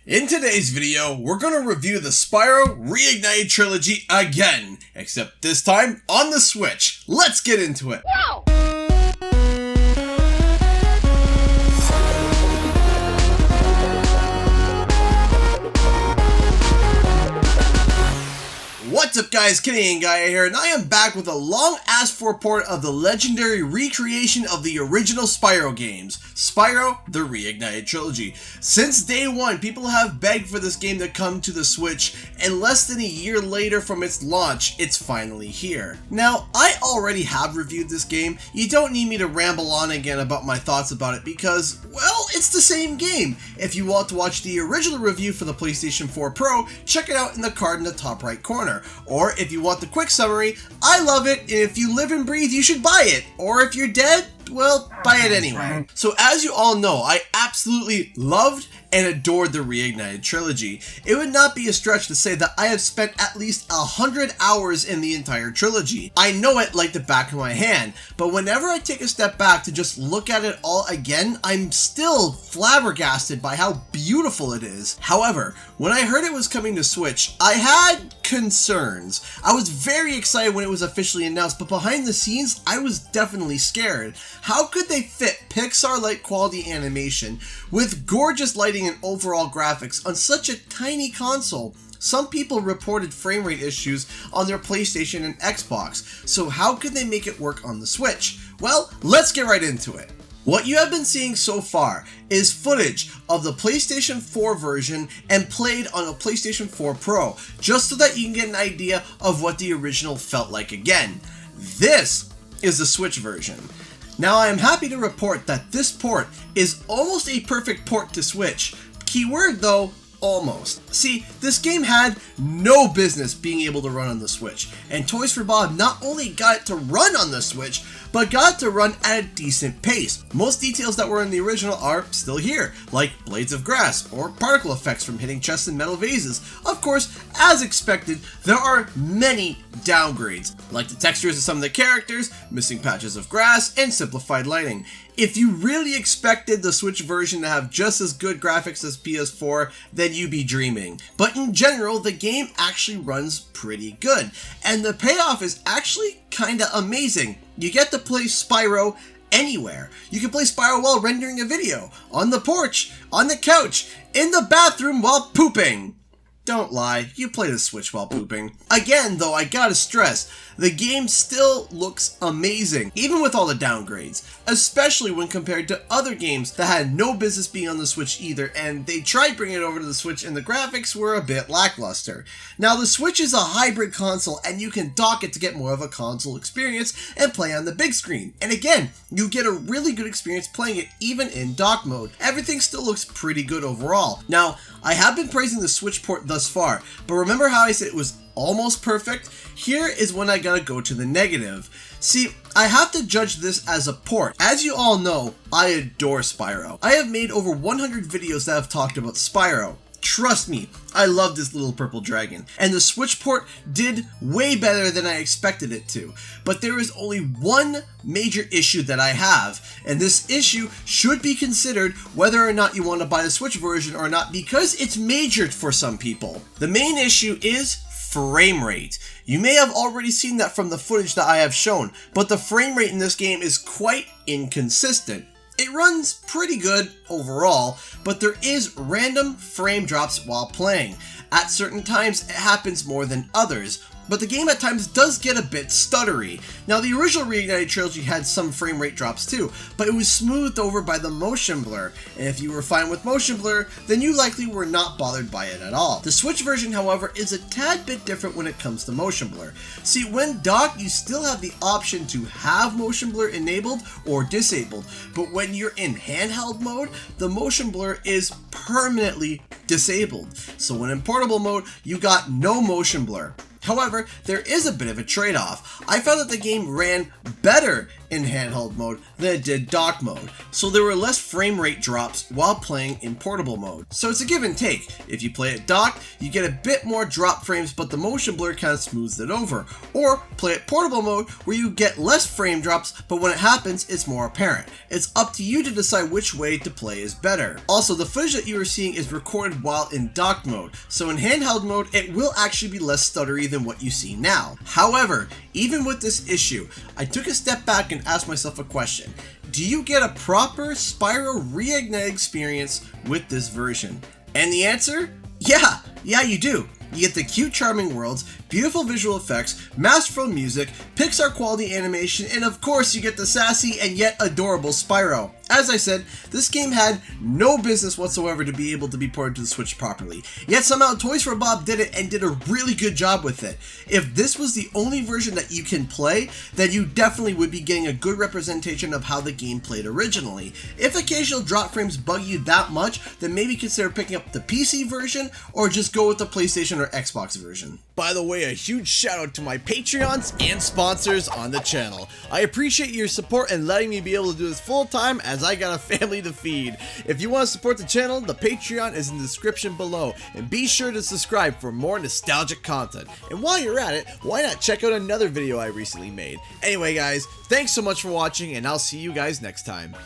In today's video, we're going to review the Spyro Reignited Trilogy again, except this time on the Switch. Let's get into it! Whoa! What's up guys, Canadian Guy here, and I am back with a long asked for port of the legendary recreation of the original Spyro games, Spyro the Reignited Trilogy. Since day one, people have begged for this game to come to the Switch, and less than a year later from its launch, it's finally here. Now, I already have reviewed this game. You don't need me to ramble on again about my thoughts about it because, well, it's the same game. If you want to watch the original review for the PlayStation 4 Pro, check it out in the card in the top right corner. Or if you want the quick summary, I love it, and if you live and breathe, you should buy it. Or if you're dead, well, buy it anyway. So as you all know, I absolutely loved and adored the Reignited Trilogy. It would not be a stretch to say that I have spent at least 100 hours in the entire trilogy. I know it like the back of my hand, but whenever I take a step back to just look at it all again, I'm still flabbergasted by how beautiful it is. However, when I heard it was coming to Switch, I had concerns. I was very excited when it was officially announced, but behind the scenes, I was definitely scared. How could they fit Pixar-like quality animation with gorgeous lighting and overall graphics on such a tiny console? Some people reported frame rate issues on their PlayStation and Xbox, so how could they make it work on the Switch? Well, let's get right into it. What you have been seeing so far is footage of the PlayStation 4 version and played on a PlayStation 4 Pro, just so that you can get an idea of what the original felt like again. This is the Switch version. Now I am happy to report that this port is almost a perfect port to Switch. Keyword though, almost. See, this game had no business being able to run on the Switch, and Toys for Bob not only got it to run on the Switch, but got it to run at a decent pace. Most details that were in the original are still here, like blades of grass or particle effects from hitting chests and metal vases. Of course, as expected, there are many downgrades, like the textures of some of the characters, missing patches of grass, and simplified lighting. If you really expected the Switch version to have just as good graphics as PS4, then you'd be dreaming. But in general, the game actually runs pretty good, and the payoff is actually kinda amazing. You get to play Spyro anywhere. You can play Spyro while rendering a video, on the porch, on the couch, in the bathroom while pooping. Don't lie, you play the Switch while pooping. Again though, I gotta stress, the game still looks amazing, even with all the downgrades, especially when compared to other games that had no business being on the Switch either, and they tried bringing it over to the Switch and the graphics were a bit lackluster. Now the Switch is a hybrid console and you can dock it to get more of a console experience and play on the big screen. And again, you get a really good experience playing it even in dock mode. Everything still looks pretty good overall. Now, I have been praising the Switch port thus far, but remember how I said it was almost perfect? Here is when I gotta go to the negative. See, I have to judge this as a port. As you all know, I adore Spyro. I have made over 100 videos that have talked about Spyro. Trust me, I love this little purple dragon, and the Switch port did way better than I expected it to. But there is only one major issue that I have, and this issue should be considered whether or not you want to buy the Switch version or not, because it's majored for some people. The main issue is frame rate. You may have already seen that from the footage that I have shown, but the frame rate in this game is quite inconsistent. It runs pretty good overall, but there is random frame drops while playing. At certain times, it happens more than others, but the game at times does get a bit stuttery. Now, the original Reignited Trilogy had some frame rate drops too, but it was smoothed over by the motion blur, and if you were fine with motion blur, then you likely were not bothered by it at all. The Switch version, however, is a tad bit different when it comes to motion blur. See, when docked, you still have the option to have motion blur enabled or disabled, but when you're in handheld mode, the motion blur is permanently disabled. So when in portable mode, you got no motion blur. However, there is a bit of a trade-off. I found that the game ran better in handheld mode than it did dock mode, so there were less frame rate drops while playing in portable mode. So it's a give and take. If you play it docked, you get a bit more drop frames, but the motion blur kind of smooths it over. Or play it portable mode where you get less frame drops, but when it happens, it's more apparent. It's up to you to decide which way to play is better. Also, the footage that you are seeing is recorded while in docked mode, so in handheld mode, it will actually be less stuttery than what you see now. However, even with this issue, I took a step back and asked myself a question. Do you get a proper Spyro Reignited experience with this version? And the answer? Yeah, you do. You get the cute, charming worlds, beautiful visual effects, masterful music, Pixar quality animation, and of course you get the sassy and yet adorable Spyro. As I said, this game had no business whatsoever to be able to be ported to the Switch properly, yet somehow Toys for Bob did it and did a really good job with it. If this was the only version that you can play, then you definitely would be getting a good representation of how the game played originally. If occasional drop frames bug you that much, then maybe consider picking up the PC version or just go with the PlayStation or Xbox version. By the way, a huge shout out to my Patreons and sponsors on the channel. I appreciate your support and letting me be able to do this full time as I got a family to feed. If you want to support the channel, the Patreon is in the description below, and be sure to subscribe for more nostalgic content. And while you're at it, why not check out another video I recently made? Anyway guys, thanks so much for watching, and I'll see you guys next time.